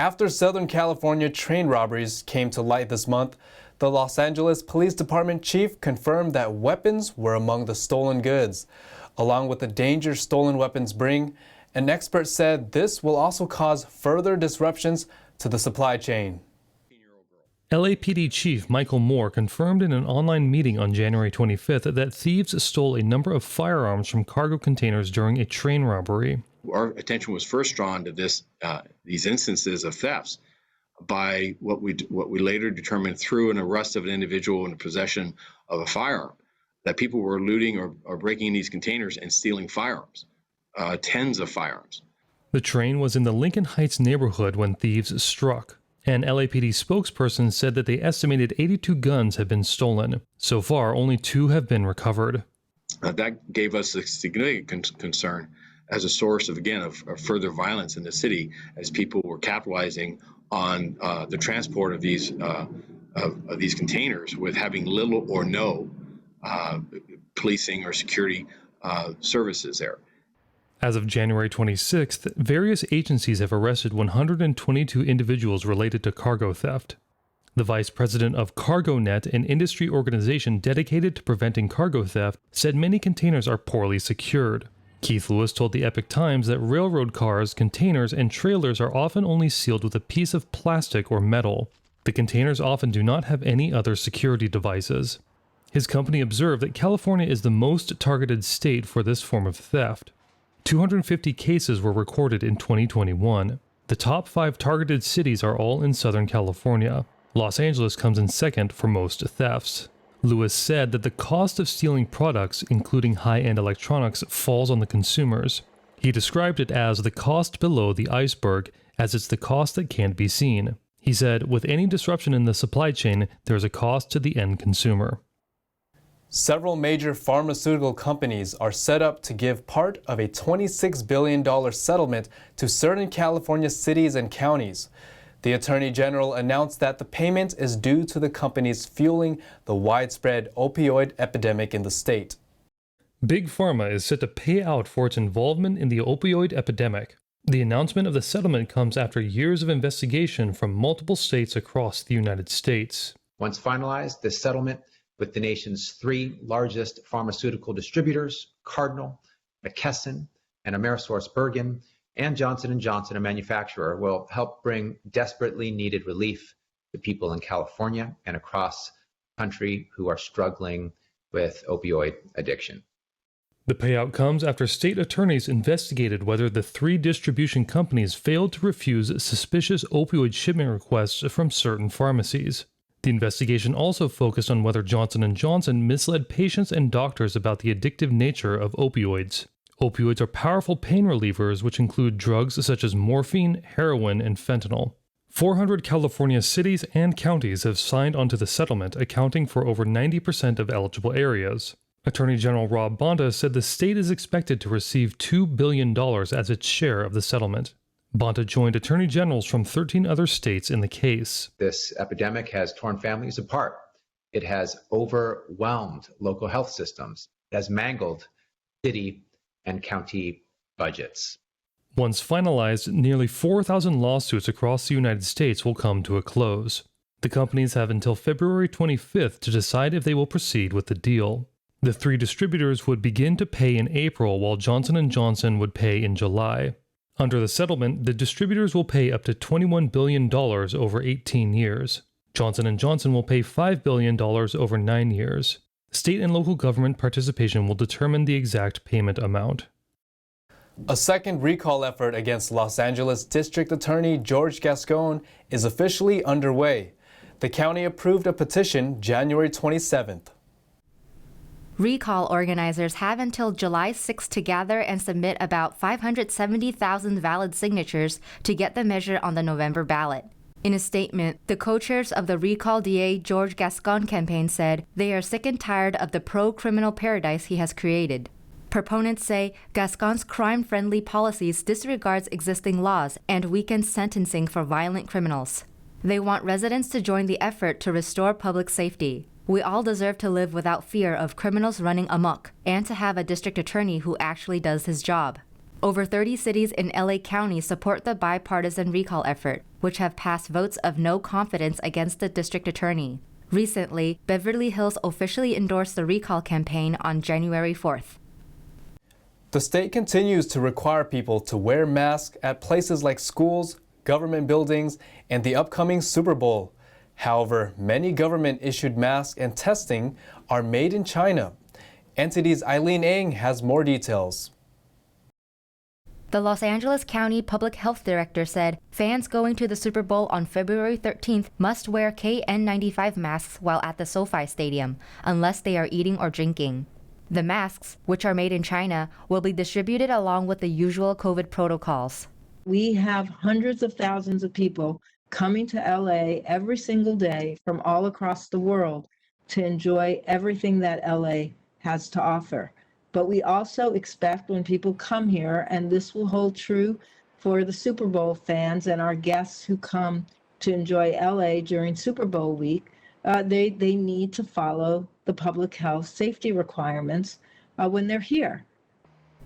After Southern California train robberies came to light this month, the Los Angeles Police Department chief confirmed that weapons were among the stolen goods. Along with the danger stolen weapons bring, an expert said this will also cause further disruptions to the supply chain. LAPD Chief Michael Moore confirmed in an online meeting on January 25th that thieves stole a number of firearms from cargo containers during a train robbery. Our attention was first drawn to these instances of thefts by what we later determined through an arrest of an individual in possession of a firearm, that people were looting or breaking these containers and stealing firearms, tens of firearms. The train was in the Lincoln Heights neighborhood when thieves struck. An LAPD spokesperson said that they estimated 82 guns had been stolen. So far, only 2 have been recovered. That gave us a significant concern as a source of further violence in the city, as people were capitalizing on the transport of these containers with having little or no policing or security services there. As of January 26th, various agencies have arrested 122 individuals related to cargo theft. The vice president of CargoNet, an industry organization dedicated to preventing cargo theft, said many containers are poorly secured. Keith Lewis told the Epic Times that railroad cars, containers, and trailers are often only sealed with a piece of plastic or metal. The containers often do not have any other security devices. His company observed that California is the most targeted state for this form of theft. 250 cases were recorded in 2021. The top 5 targeted cities are all in Southern California. Los Angeles comes in second for most thefts. Lewis said that the cost of stealing products, including high-end electronics, falls on the consumers. He described it as the cost below the iceberg, as it's the cost that can't be seen. He said, with any disruption in the supply chain, there's a cost to the end consumer. Several major pharmaceutical companies are set up to give part of a $26 billion settlement to certain California cities and counties. The Attorney General announced that the payment is due to the companies fueling the widespread opioid epidemic in the state. Big Pharma is set to pay out for its involvement in the opioid epidemic. The announcement of the settlement comes after years of investigation from multiple states across the United States. Once finalized, this settlement with the nation's 3 largest pharmaceutical distributors, Cardinal, McKesson, and AmerisourceBergen, and Johnson & Johnson, a manufacturer, will help bring desperately needed relief to people in California and across the country who are struggling with opioid addiction. The payout comes after state attorneys investigated whether the 3 distribution companies failed to refuse suspicious opioid shipment requests from certain pharmacies. The investigation also focused on whether Johnson & Johnson misled patients and doctors about the addictive nature of opioids. Opioids are powerful pain relievers which include drugs such as morphine, heroin, and fentanyl. 400 California cities and counties have signed onto the settlement, accounting for over 90% of eligible areas. Attorney General Rob Bonta said the state is expected to receive $2 billion as its share of the settlement. Bonta joined attorney generals from 13 other states in the case. This epidemic has torn families apart. It has overwhelmed local health systems. It has mangled city and county budgets. Once finalized, nearly 4,000 lawsuits across the United States will come to a close. The companies have until February 25th to decide if they will proceed with the deal. The 3 distributors would begin to pay in April, while Johnson & Johnson would pay in July. Under the settlement, the distributors will pay up to $21 billion over 18 years. Johnson & Johnson will pay $5 billion over 9 years. State and local government participation will determine the exact payment amount. A second recall effort against Los Angeles District Attorney George Gascon is officially underway. The county approved a petition January 27th. Recall organizers have until July 6 to gather and submit about 570,000 valid signatures to get the measure on the November ballot. In a statement, the co-chairs of the Recall DA George Gascon campaign said they are sick and tired of the pro-criminal paradise he has created. Proponents say Gascon's crime-friendly policies disregards existing laws and weakens sentencing for violent criminals. They want residents to join the effort to restore public safety. We all deserve to live without fear of criminals running amok and to have a district attorney who actually does his job. Over 30 cities in LA County support the bipartisan recall effort, which have passed votes of no confidence against the district attorney. Recently, Beverly Hills officially endorsed the recall campaign on January 4th. The state continues to require people to wear masks at places like schools, government buildings, and the upcoming Super Bowl. However, many government-issued masks and testing are made in China. NTD's Eileen Ng has more details. The Los Angeles County Public Health Director said fans going to the Super Bowl on February 13th must wear KN95 masks while at the SoFi Stadium, unless they are eating or drinking. The masks, which are made in China, will be distributed along with the usual COVID protocols. We have hundreds of thousands of people coming to LA every single day from all across the world to enjoy everything that LA has to offer. But we also expect when people come here, and this will hold true for the Super Bowl fans and our guests who come to enjoy LA during Super Bowl week, they need to follow the public health safety requirements when they're here.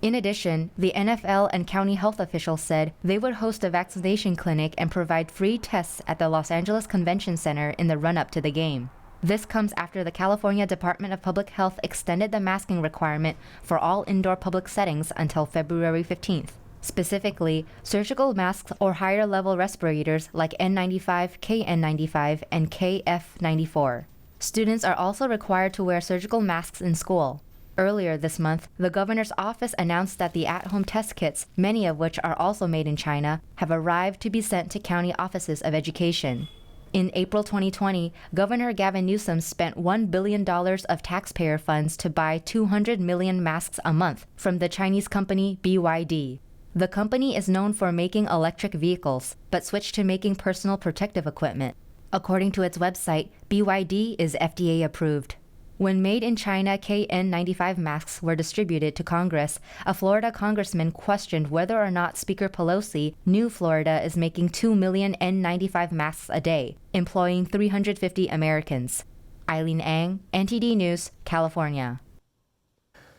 In addition, the NFL and county health officials said they would host a vaccination clinic and provide free tests at the Los Angeles Convention Center in the run-up to the game. This comes after the California Department of Public Health extended the masking requirement for all indoor public settings until February 15th. Specifically, surgical masks or higher-level respirators like N95, KN95, and KF94. Students are also required to wear surgical masks in school. Earlier this month, the governor's office announced that the at-home test kits, many of which are also made in China, have arrived to be sent to county offices of education. In April 2020, Governor Gavin Newsom spent $1 billion of taxpayer funds to buy 200 million masks a month from the Chinese company BYD. The company is known for making electric vehicles, but switched to making personal protective equipment. According to its website, BYD is FDA approved. When made in China KN95 masks were distributed to Congress, a Florida congressman questioned whether or not Speaker Pelosi knew Florida is making 2 million N95 masks a day, employing 350 Americans. Eileen Ng, NTD News, California.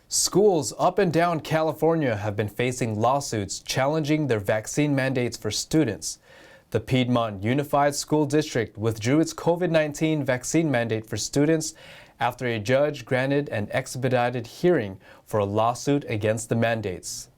Schools up and down California have been facing lawsuits challenging their vaccine mandates for students. The Piedmont Unified School District withdrew its COVID-19 vaccine mandate for students after a judge granted an expedited hearing for a lawsuit against the mandates.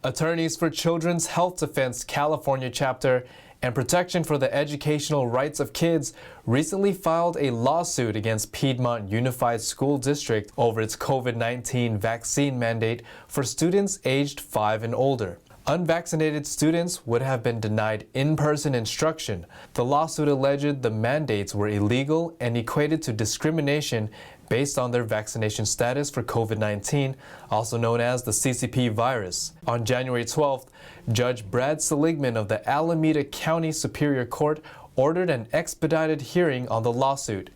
Attorneys for Children's Health Defense California Chapter and Protection for the Educational Rights of Kids recently filed a lawsuit against Piedmont Unified School District over its COVID-19 vaccine mandate for students aged 5 and older. Unvaccinated students would have been denied in-person instruction. The lawsuit alleged the mandates were illegal and equated to discrimination based on their vaccination status for COVID-19, also known as the CCP virus. On January 12th, Judge Brad Seligman of the Alameda County Superior Court ordered an expedited hearing on the lawsuit.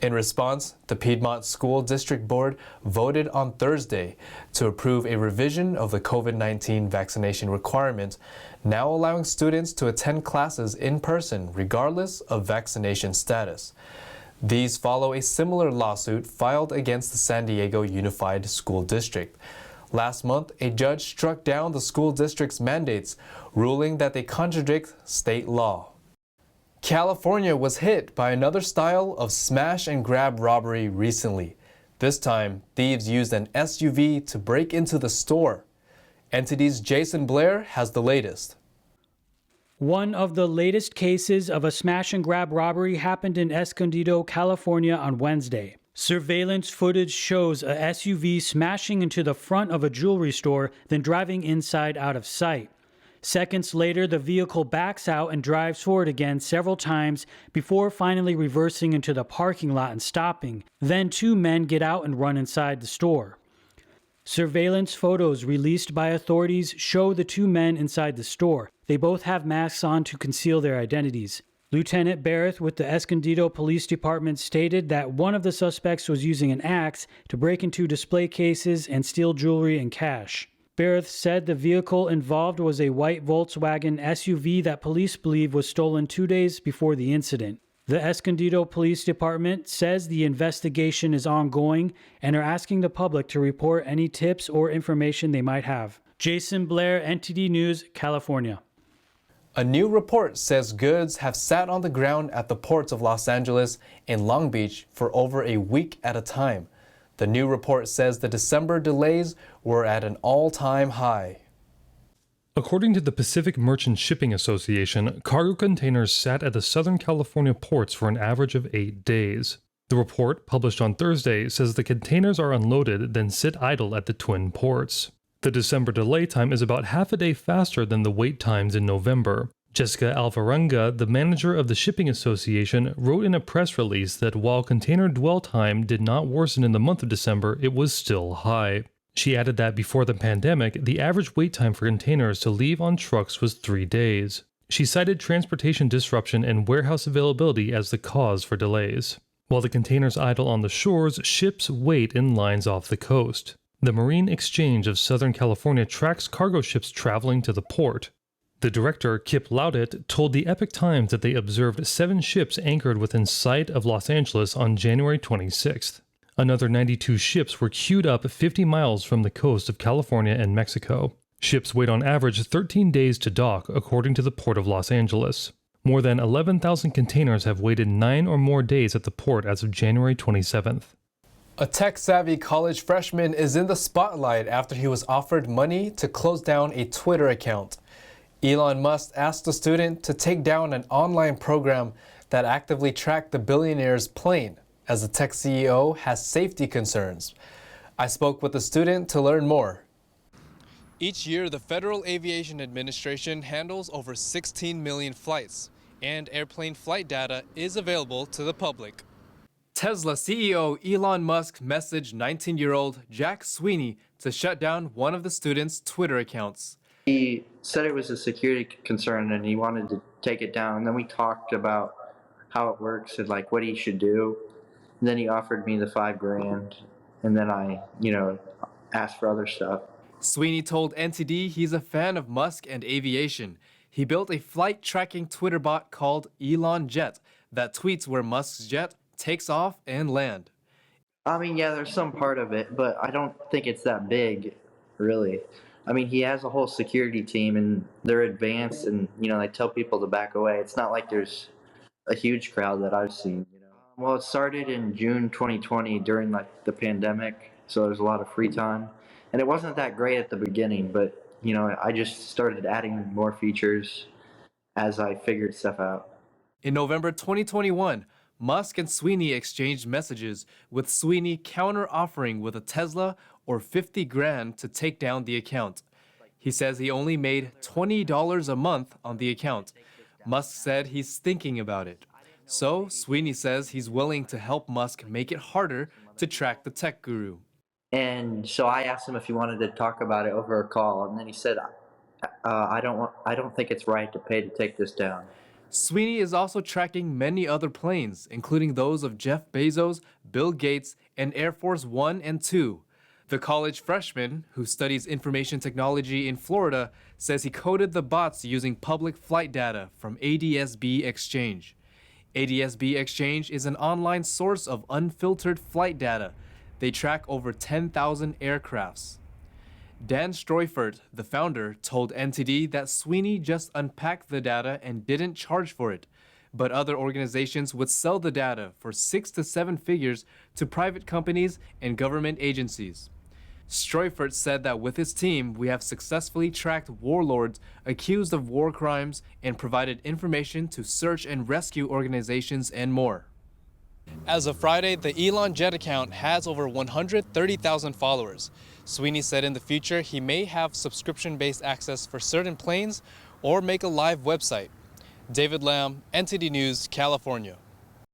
In response, the Piedmont School District Board voted on Thursday to approve a revision of the COVID-19 vaccination requirement, now allowing students to attend classes in person regardless of vaccination status. These follow a similar lawsuit filed against the San Diego Unified School District. Last month, a judge struck down the school district's mandates, ruling that they contradict state law. California was hit by another style of smash-and-grab robbery recently. This time, thieves used an SUV to break into the store. NTD's Jason Blair has the latest. One of the latest cases of a smash-and-grab robbery happened in Escondido, California on Wednesday. Surveillance footage shows a SUV smashing into the front of a jewelry store, then driving inside out of sight. Seconds later, the vehicle backs out and drives forward again several times before finally reversing into the parking lot and stopping. Then two men get out and run inside the store. Surveillance photos released by authorities show the two men inside the store. They both have masks on to conceal their identities. Lieutenant Barrett with the Escondido Police Department stated that one of the suspects was using an axe to break into display cases and steal jewelry and cash. Barrett said the vehicle involved was a white Volkswagen SUV that police believe was stolen 2 days before the incident. The Escondido Police Department says the investigation is ongoing and are asking the public to report any tips or information they might have. Jason Blair, NTD News, California. A new report says goods have sat on the ground at the ports of Los Angeles and Long Beach for over a week at a time. The new report says the December delays were at an all-time high. According to the Pacific Merchant Shipping Association, cargo containers sat at the Southern California ports for an average of 8 days. The report, published on Thursday, says the containers are unloaded, then sit idle at the twin ports. The December delay time is about half a day faster than the wait times in November. Jessica Alvarenga, the manager of the Shipping Association, wrote in a press release that while container dwell time did not worsen in the month of December, it was still high. She added that before the pandemic, the average wait time for containers to leave on trucks was 3 days. She cited transportation disruption and warehouse availability as the cause for delays. While the containers idle on the shores, ships wait in lines off the coast. The Marine Exchange of Southern California tracks cargo ships traveling to the port. The director, Kip Laudit, told the Epoch Times that they observed 7 ships anchored within sight of Los Angeles on January 26th. Another 92 ships were queued up 50 miles from the coast of California and Mexico. Ships wait on average 13 days to dock, according to the Port of Los Angeles. More than 11,000 containers have waited 9 or more days at the port as of January 27th. A tech-savvy college freshman is in the spotlight after he was offered money to close down a Twitter account. Elon Musk asked the student to take down an online program that actively tracked the billionaire's plane, as the tech CEO has safety concerns. I spoke with the student to learn more. Each year, the Federal Aviation Administration handles over 16 million flights, and airplane flight data is available to the public. Tesla CEO Elon Musk messaged 19-year-old Jack Sweeney to shut down one of the student's Twitter accounts. He said it was a security concern and he wanted to take it down. And then we talked about how it works and like what he should do. And then he offered me the $5,000, and then I, asked for other stuff. Sweeney told NTD he's a fan of Musk and aviation. He built a flight tracking Twitter bot called Elon Jet that tweets where Musk's jet takes off and land. I mean, yeah, there's some part of it, but I don't think it's that big, really. I mean, he has a whole security team, and they're advanced, and, they tell people to back away. It's not like there's a huge crowd that I've seen. Well, it started in June 2020 during the pandemic, so there's a lot of free time. And it wasn't that great at the beginning, but, I just started adding more features as I figured stuff out. In November 2021, Musk and Sweeney exchanged messages, with Sweeney counter-offering with a Tesla or $50,000 to take down the account. He says he only made $20 a month on the account. Musk said he's thinking about it. So, Sweeney says he's willing to help Musk make it harder to track the tech guru. And so I asked him if he wanted to talk about it over a call, and then he said, I don't think it's right to pay to take this down. Sweeney is also tracking many other planes, including those of Jeff Bezos, Bill Gates, and Air Force One and Two. The college freshman, who studies information technology in Florida, says he coded the bots using public flight data from ADSB Exchange. ADSB Exchange is an online source of unfiltered flight data. They track over 10,000 aircrafts. Dan Streufert, the founder, told NTD that Sweeney just unpacked the data and didn't charge for it, but other organizations would sell the data for 6 to 7 figures to private companies and government agencies. Streufert said that with his team, we have successfully tracked warlords accused of war crimes and provided information to search and rescue organizations and more. As of Friday, the Elon Jet account has over 130,000 followers. Sweeney said in the future he may have subscription-based access for certain planes or make a live website. David Lamb, NTD News, California.